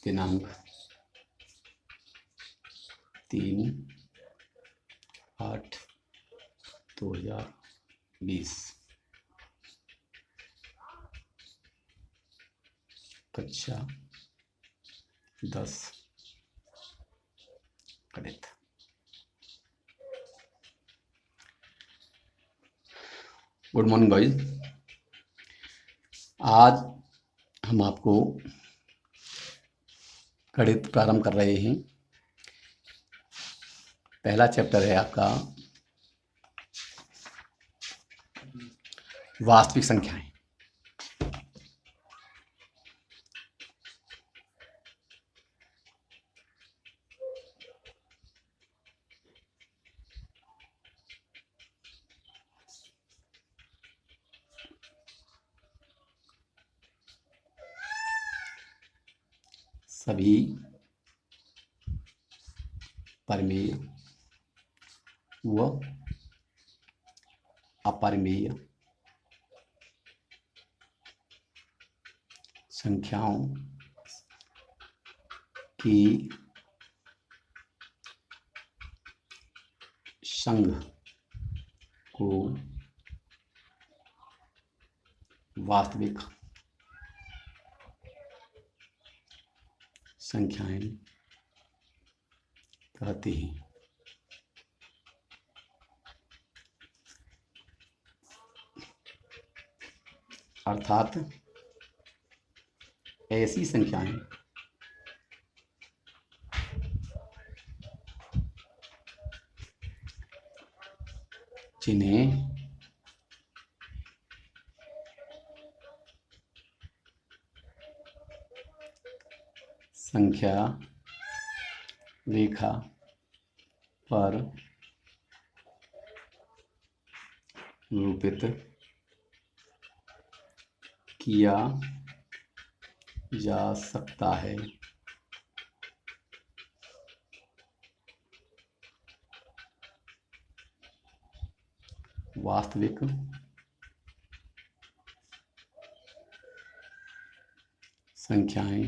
दिनांक 3/8/2020, कक्षा 10 गणित। Good morning boys. आज हम आपको गणित प्रारंभ कर रहे हैं। पहला चैप्टर है आपका वास्तविक संख्याएं। सभी परिमेय व अपरिमेय संख्याओं की संघ को वास्तविक संख्याएं कहते हैं। अर्थात ऐसी संख्याएं जिन्हें संख्या रेखा पर निरूपित किया जा सकता है। वास्तविक संख्याएं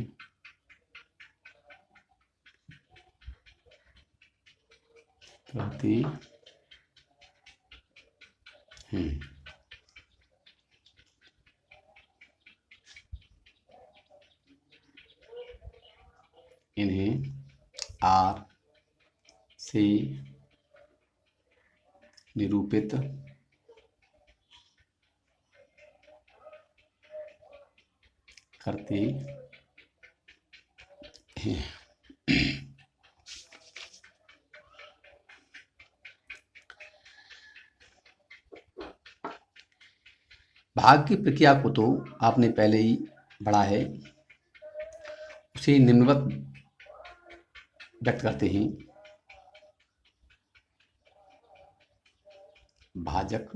कहते हैं। इन्हें आर से निरूपित करते हैं। भाग की प्रक्रिया को तो आपने पहले ही पढ़ा है। उसे निम्नवत व्यक्त करते हैं। भाजक,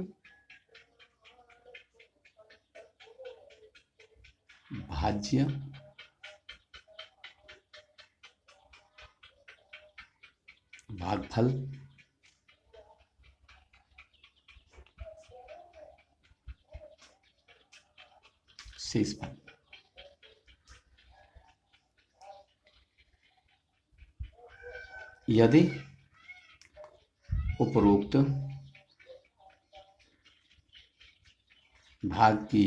भाज्य, भागफल, शेषफल। यदि उपरोक्त भाग की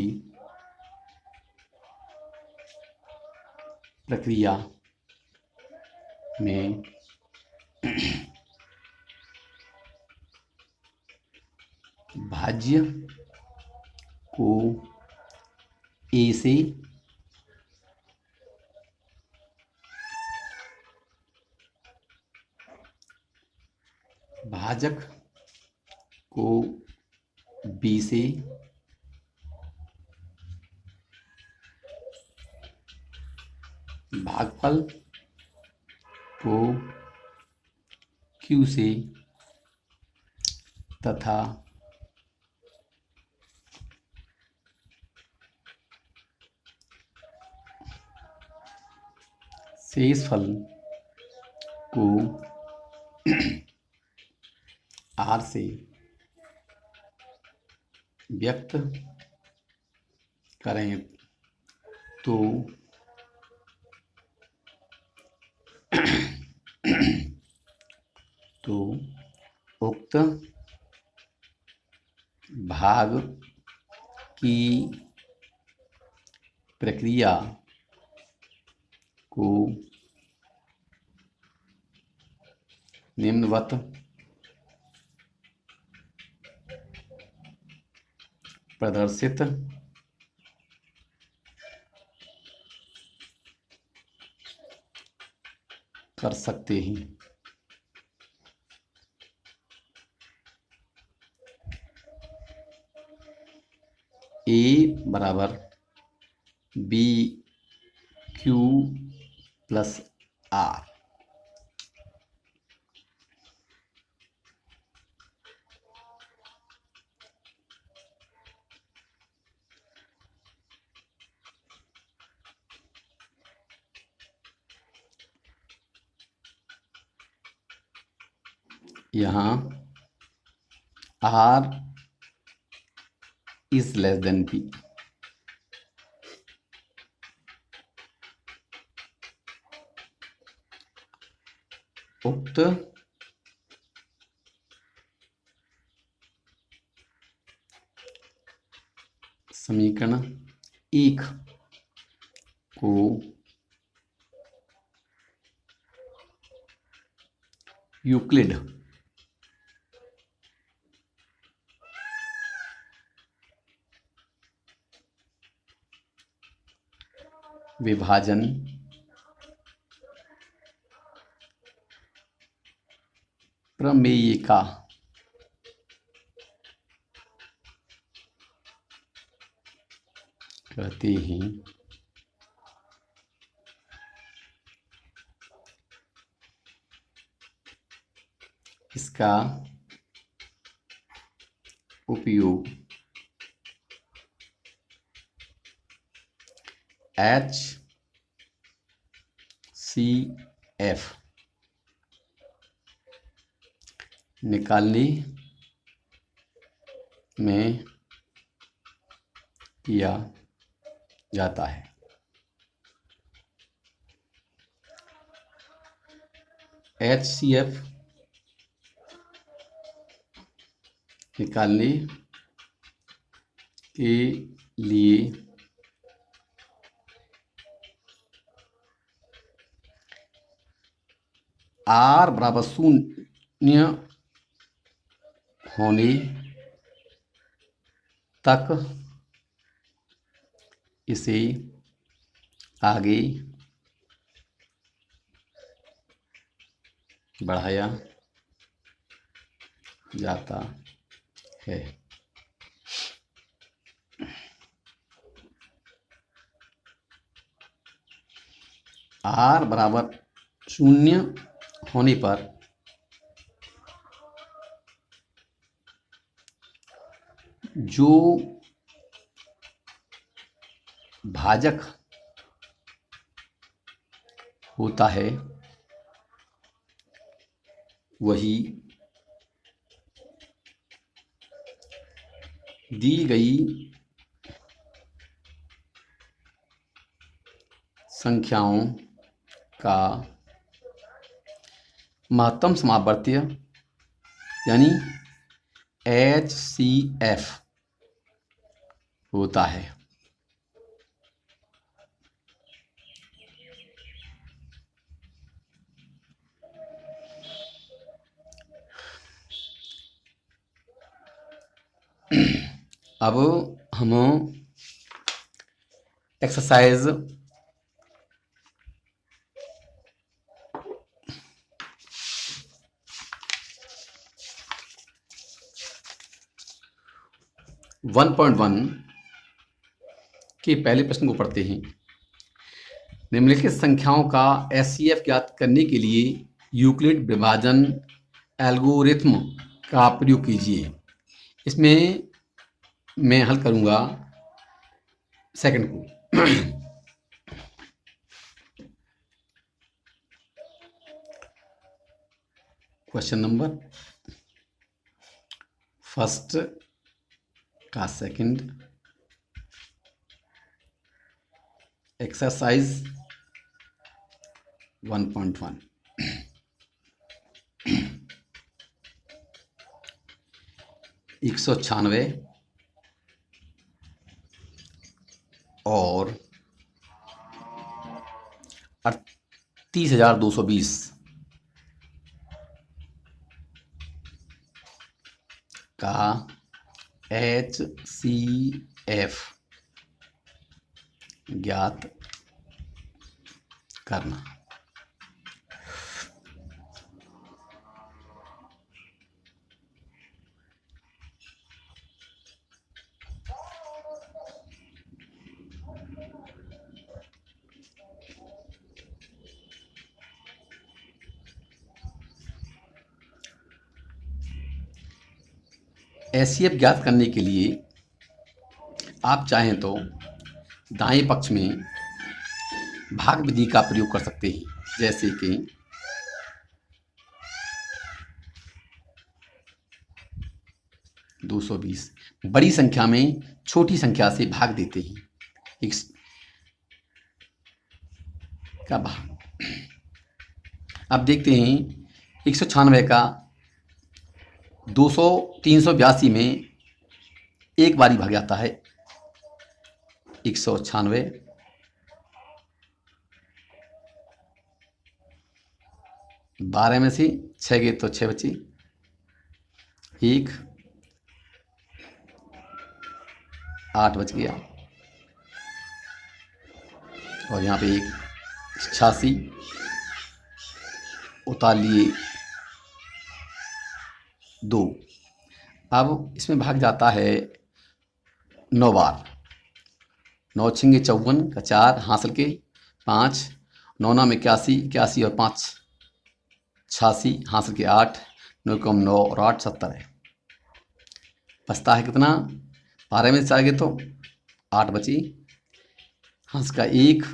प्रक्रिया में भाज्य को ए से भाजक को बी से भागफल को क्यू से तथा शेषफल को आर से व्यक्त करें तो तो उक्त भाग की प्रक्रिया को निम्नवत प्रदर्शित कर सकते हैं। ए बराबर बी क्यू प्लस आर। यहाँ R is less than P. उक्त समीकरण एक को यूक्लिड विभाजन प्रमेय का कहते हैं। इसका उपयोग HCF निकालने में किया जाता है। HCF निकालने के लिए R बराबर 0 होने तक इसे आगे बढ़ाया जाता है। R बराबर 0 होने पर जो भाजक होता है वही दी गई संख्याओं का महत्तम समावर्तीय यानी HCF होता है। अब हम एक्सरसाइज 1.1 के पहले प्रश्न को पढ़ते हैं। निम्नलिखित संख्याओं का HCF ज्ञात करने के लिए यूक्लिड विभाजन एल्गोरिथ्म का प्रयोग कीजिए। इसमें मैं हल करूंगा सेकंड को। क्वेश्चन नंबर फर्स्ट का सेकंड, एक्सरसाइज 1.1 196 और 38,220 का HCF ज्ञात करना। HCF ज्ञात करने के लिए आप चाहें तो दाएं पक्ष में भाग विधि का प्रयोग कर सकते हैं, जैसे कि 220 बड़ी संख्या में छोटी संख्या से भाग देते हैं। x का भाग अब देखते हैं 196 का 382 में एक बारी भाग जाता है। 196 12 में से 6 गए तो 6 बचे, 1 8 बच गया और यहाँ पे 86 उतार लिए 2। अब इसमें भाग जाता है 9 बार। 9 छिंगे 54 का 4 हासिल के 5, 9 9 में 81, 81 और 5 86 हासिल के 8, 9 कम 9 और 8 70 है। बचता है कितना? 12 में से आगे तो 8 बची, हंस का 1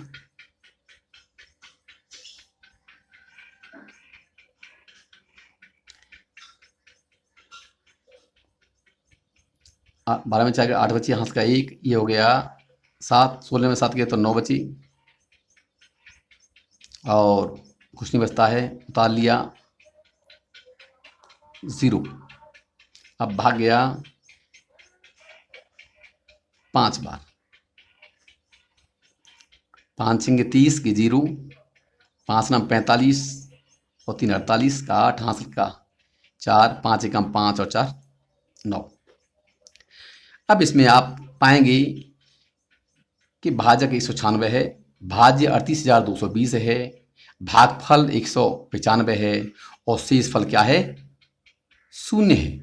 12 में से आगे 8 बची, हंस का 1, ये हो गया 7। 16 में 7 गए तो 9 बची और कुछ नहीं बचता है, उतार लिया 0। अब भाग गया 5 बार। 5 छिंगे 30 की 0, 5 नाम 45 और 3 48 का 8 हासिल का 4, 5 एकम 5 और 4 9। अब इसमें आप पाएंगे कि भाजक 196 है, भाज्य 38,220 है, भागफल 195 है और शेष फल क्या है? 0 है।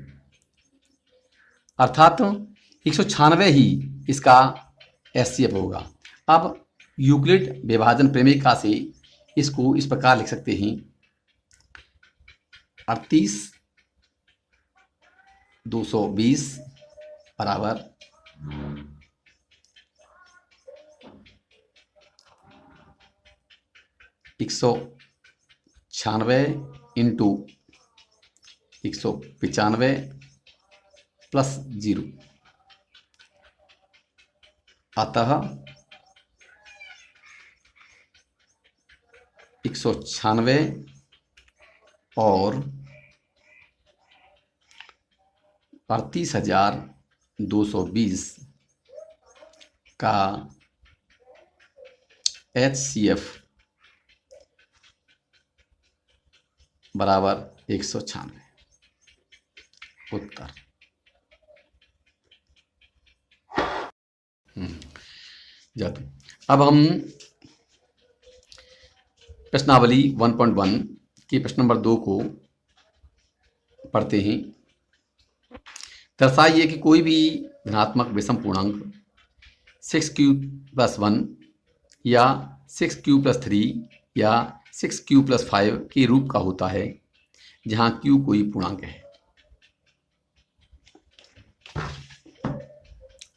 अर्थात 196 ही इसका HCF होगा। अब यूक्लिड विभाजन प्रमेय से इसको इस प्रकार लिख सकते हैं, 38,220 बराबर 196 इंटू 195 प्लस 0, अतः 196 और 38,220 का HCF बराबर 196 उत्तर। जाते अब हम प्रश्नावली 1.1 के प्रश्न नंबर 2 को पढ़ते हैं। दर्शाइए कि कोई भी धनात्मक विषम पूर्णांक 6q+1 या 6q+3 या 6q+5 के रूप का होता है, जहां q कोई पूर्णांक है।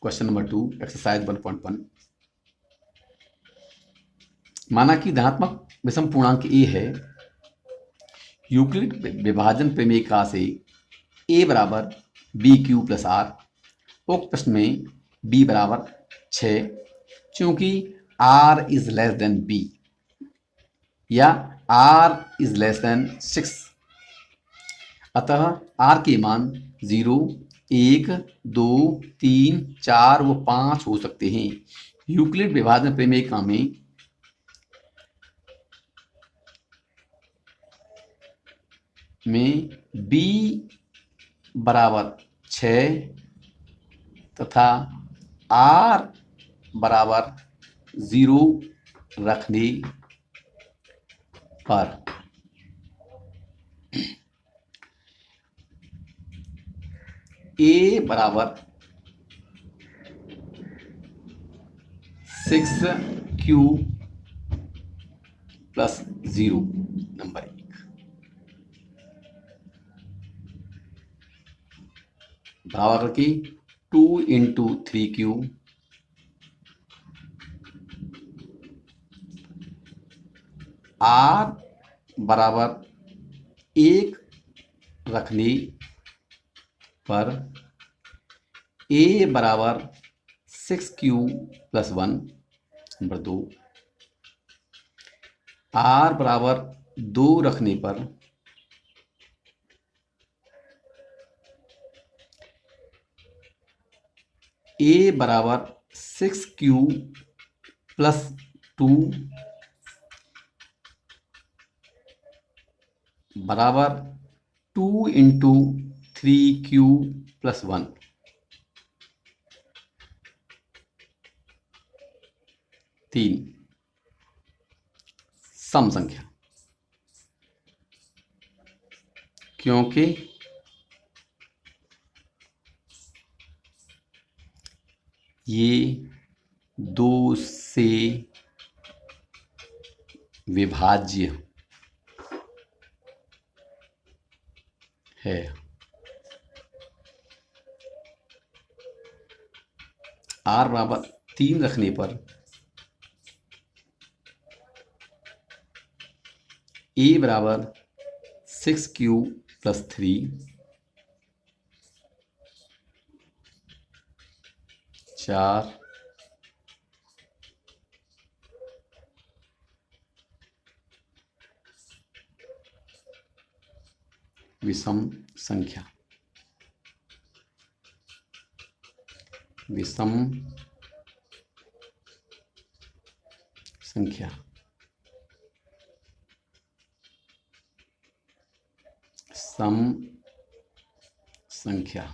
Question number 2 exercise 1.1। माना कि धनात्मक विषम पूर्णांक a है, यूक्लिड विभाजन प्रमेय से a बराबर bq+r, उक्त प्रश्न में b बराबर 6, चूंकि r is less then b, या r इज लेस देन 6। अतः r के मान 0, 1, 2, 3, 4 व 5 हो सकते हैं। यूक्लिड विभाजन प्रमेय में b बराबर 6 तथा r बराबर 0 रखने पर a बराबर 6q प्लस 0 नंबर 1 बराबर करके 2 इंटू 3q r बराबर 1 रखने पर a बराबर 6q प्लस 1 नंबर 2 r बराबर 2 रखने पर a बराबर 6q प्लस 2 बराबर 2 इंटू 3q प्लस 1। तीन सम संख्या, क्योंकि ये 2 से विभाज्य है। r बराबर 3 रखने पर a बराबर 6q प्लस 3 4 विषम संख्या, विषम संख्या सम संख्या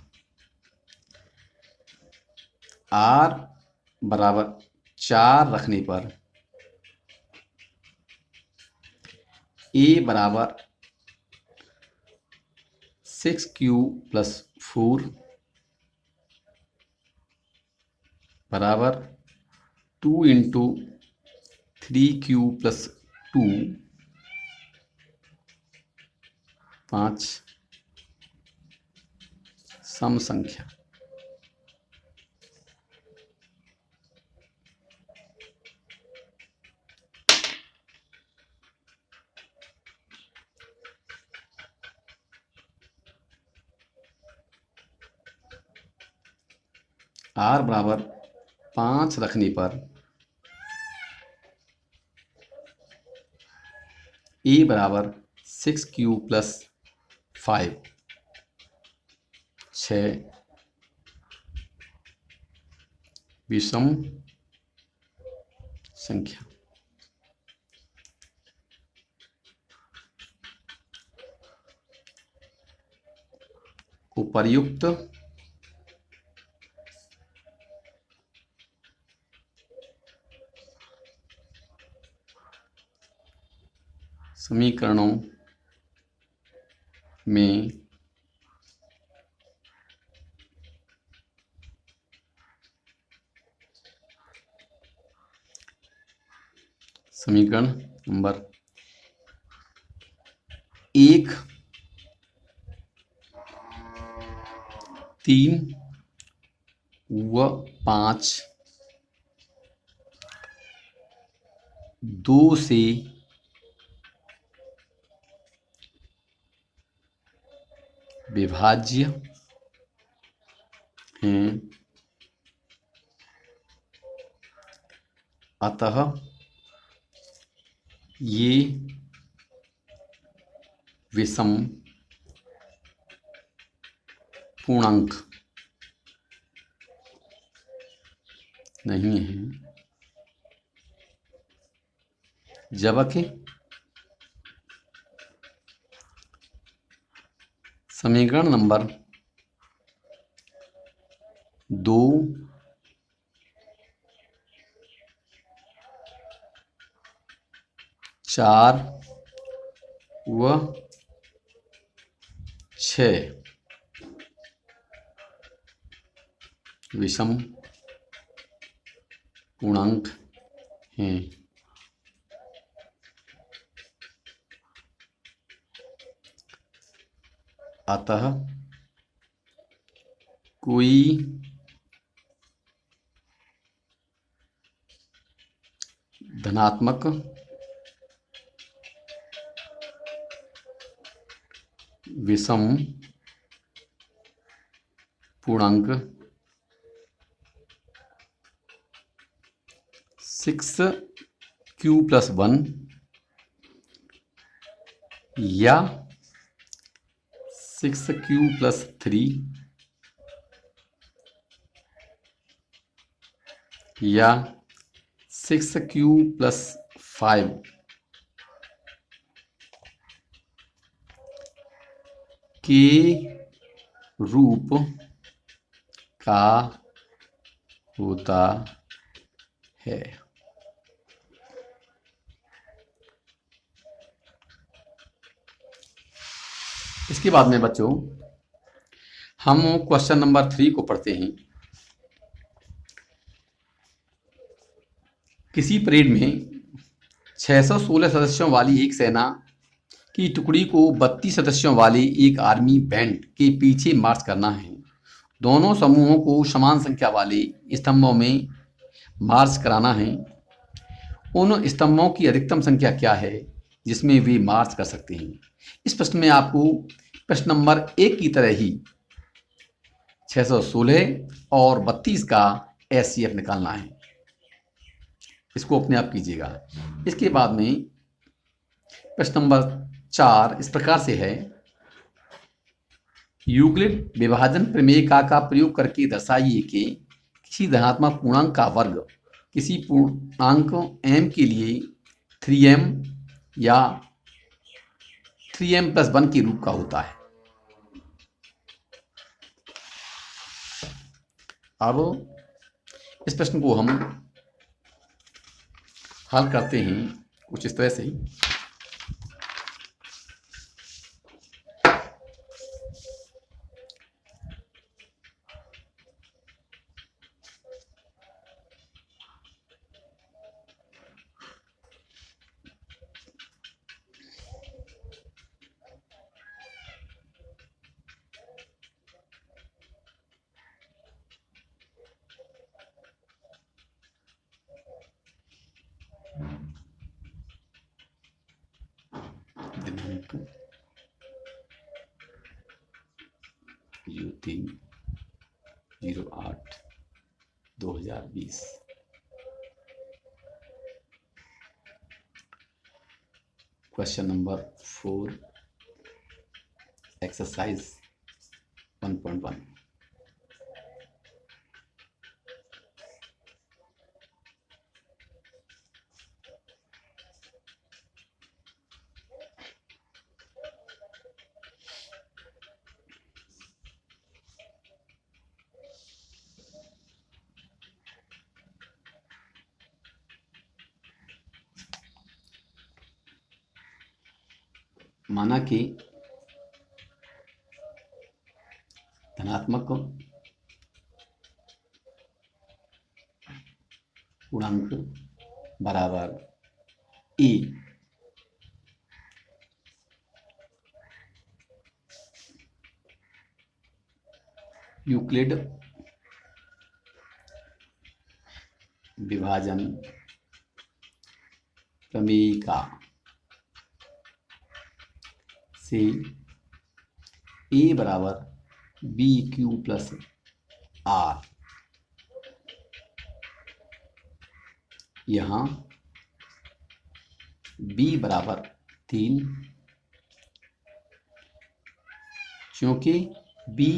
r बराबर 4 रखने पर a बराबर 6q प्लस 4 बराबर 2 इंटू 3q प्लस 2 5 सम संख्या, r बराबर 5 रखने पर a बराबर 6q प्लस 5 6 विषम संख्या। उपर्युक्त समीकरणों में समीकरण नंबर 1, 3 व 5 2 से विभाज्य हैं, अतः ये विषम पूर्णांक नहीं है, जबकि समीकरण नंबर 2, 4 व 6 विषम पूर्णांक हैं। अतः कोई धनात्मक विषम पूर्णांक 6q+1 या 6q+3 या 6q+5 के रूप का होता है। इसके बाद में बच्चों हम क्वेश्चन नंबर 3 को पढ़ते हैं। किसी परेड में 616 सदस्यों वाली एक सेना की टुकड़ी को 32 सदस्यों वाले एक आर्मी बैंड के पीछे मार्च करना है। दोनों समूहों को समान संख्या वाले स्तंभों में मार्च कराना है। उन स्तंभों की अधिकतम संख्या क्या है जिसमें वे मार्च कर सकते हैं। इस प्रश्न में आपको प्रश्न नंबर 1 की तरह ही 616 और 32 का एचसीएफ निकालना है। इसको अपने आप कीजिएगा। इसके बाद में प्रश्न नंबर 4 इस प्रकार से है, यूक्लिड विभाजन प्रमेय का प्रयोग करके दर्शाइए कि किसी धनात्मक पूर्णांक का वर्ग किसी पूर्णांक m के लिए 3m या 3m+1 के रूप का होता है। अब इस प्रश्न को हम हल करते हैं कुछ इस तरह से ही। दिनांक 3/08/2020। Question number 4 exercise 1.1। माना कि धनात्मक पूर्णांक बराबर ए यूक्लिड विभाजन प्रमेय का से a बराबर BQ+R, यहाँ बी बराबर 3, क्योंकि B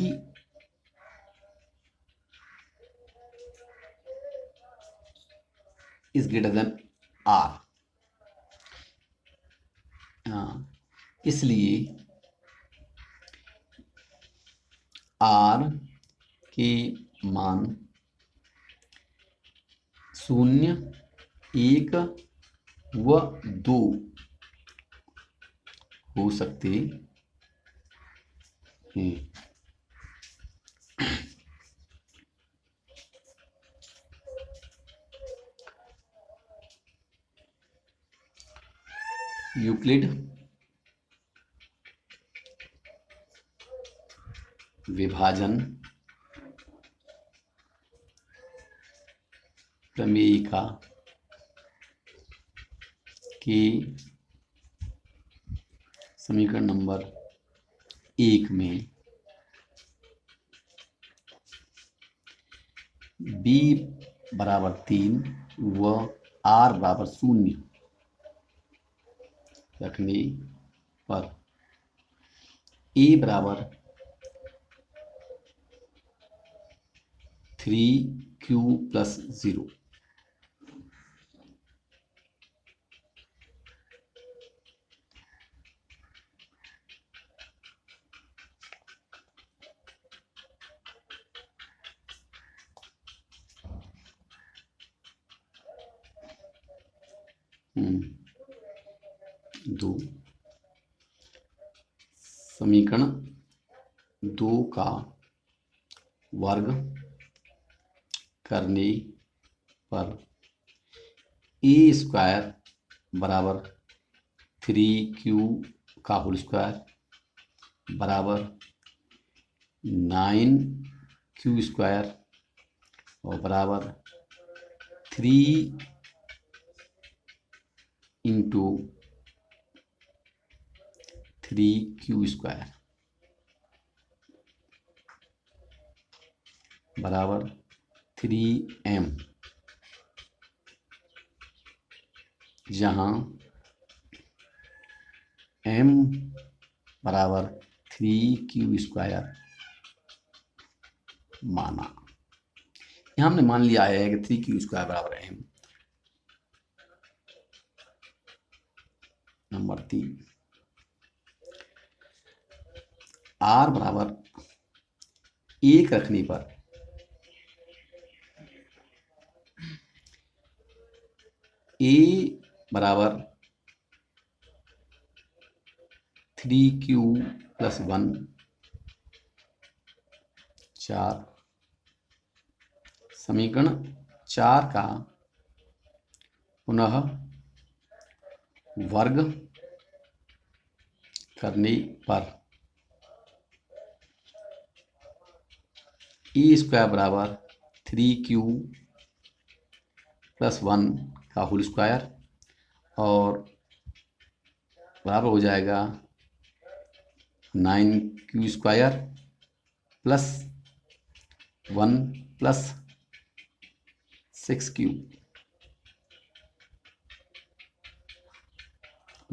is greater than R. इसलिए आर के मान 0, 1 व 2 हो सकते हैं। यूक्लिड विभाजन प्रमेयिका के समीकरण नंबर 1 में b बराबर 3 व r बराबर 0 रखने पर a बराबर 3q प्लस 0 2 समीकरण 2 का वर्ग करने पर ए स्क्वायर बराबर 3q का होल स्क्वायर बराबर 9q स्क्वायर और बराबर 3 इंटू 3q स्क्वायर बराबर 3m, जहाँ m बराबर 3q स्क्वायर माना। यहाँ हमने मान लिया है कि 3q स्क्वायर बराबर m। नंबर 3 r बराबर 1 रखने पर a बराबर 3q प्लस 1 4 समीकरण 4 का पुनः वर्ग करने पर ए स्क्वायर बराबर 3q प्लस 1 का होल स्क्वायर और बराबर हो जाएगा 9q square plus 1 plus 6q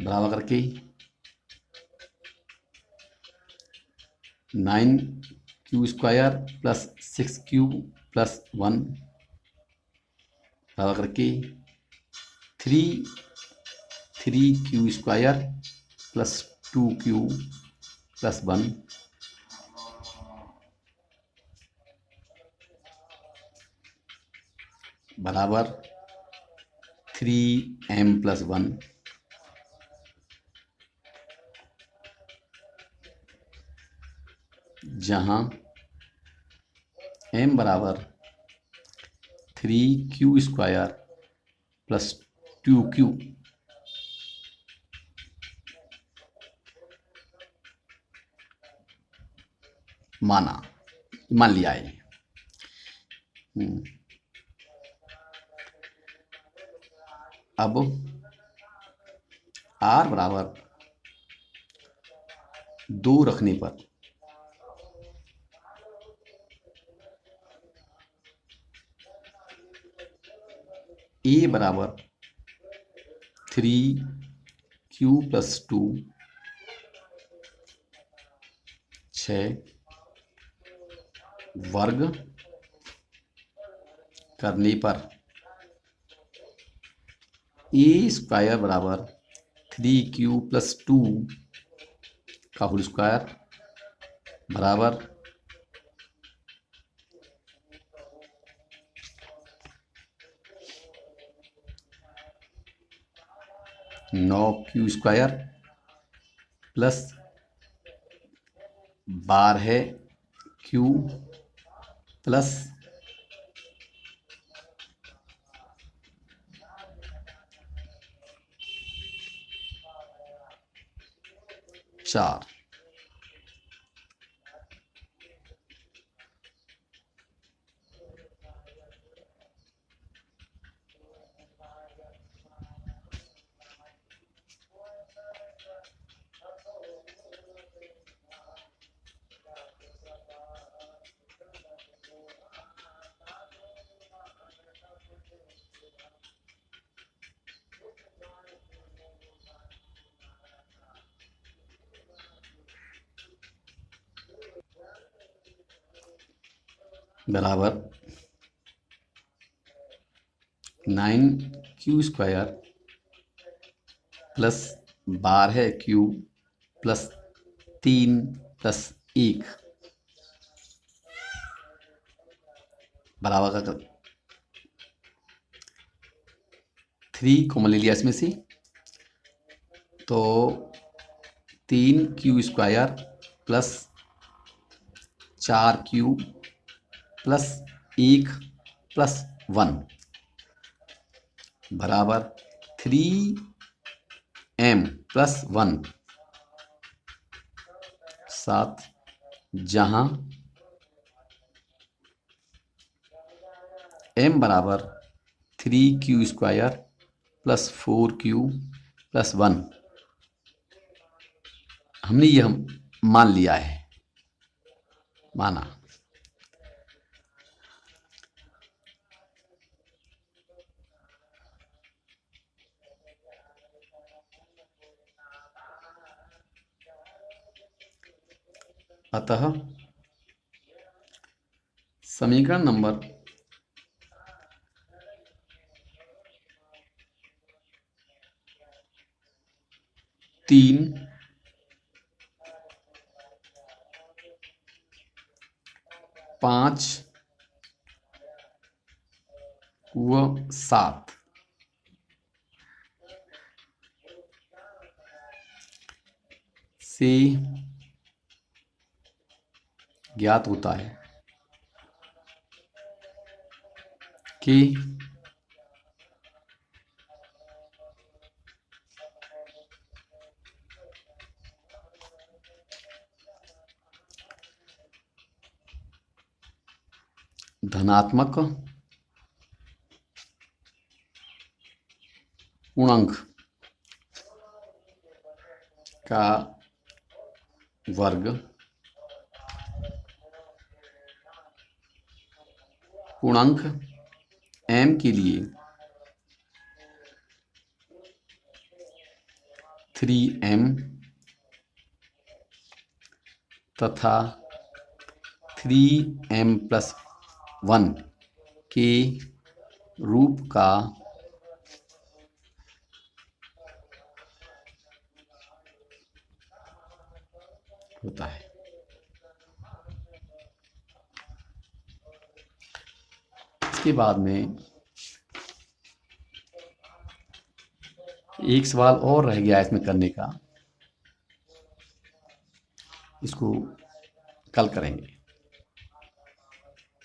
बराबर करके 9q square plus 6q plus 1 बराबर करके 3q square plus 2q plus 1 बराबर 3m प्लस 1, जहाँ m बराबर 3q स्क्वायर प्लस 2q मान लिया है। अब r बराबर 2 रखने पर a बराबर 3 क्यू प्लस 2 6 वर्ग करने पर ए स्क्वायर बराबर 3q प्लस 2 का होल स्क्वायर बराबर 9q square plus 12q plus 4 बराबर 9q square plus 12q plus 3 plus 1 बराबर का 3 कॉमन ले लिया इसमें से, तो 3q square plus 4q plus 1 plus 1 बराबर 3m प्लस 1 7, जहां m बराबर 3q square plus 4q plus 1 हमने यह मान लिया है, माना। अतः समीकरण नंबर 3 5 व 7 से ज्ञात होता है कि धनात्मक पूर्णांक का वर्ग पूर्णांक m के लिए 3m तथा 3m प्लस 1 के रूप का होता है। इसके बाद में एक सवाल और रह गया इसमें करने का, इसको कल करेंगे।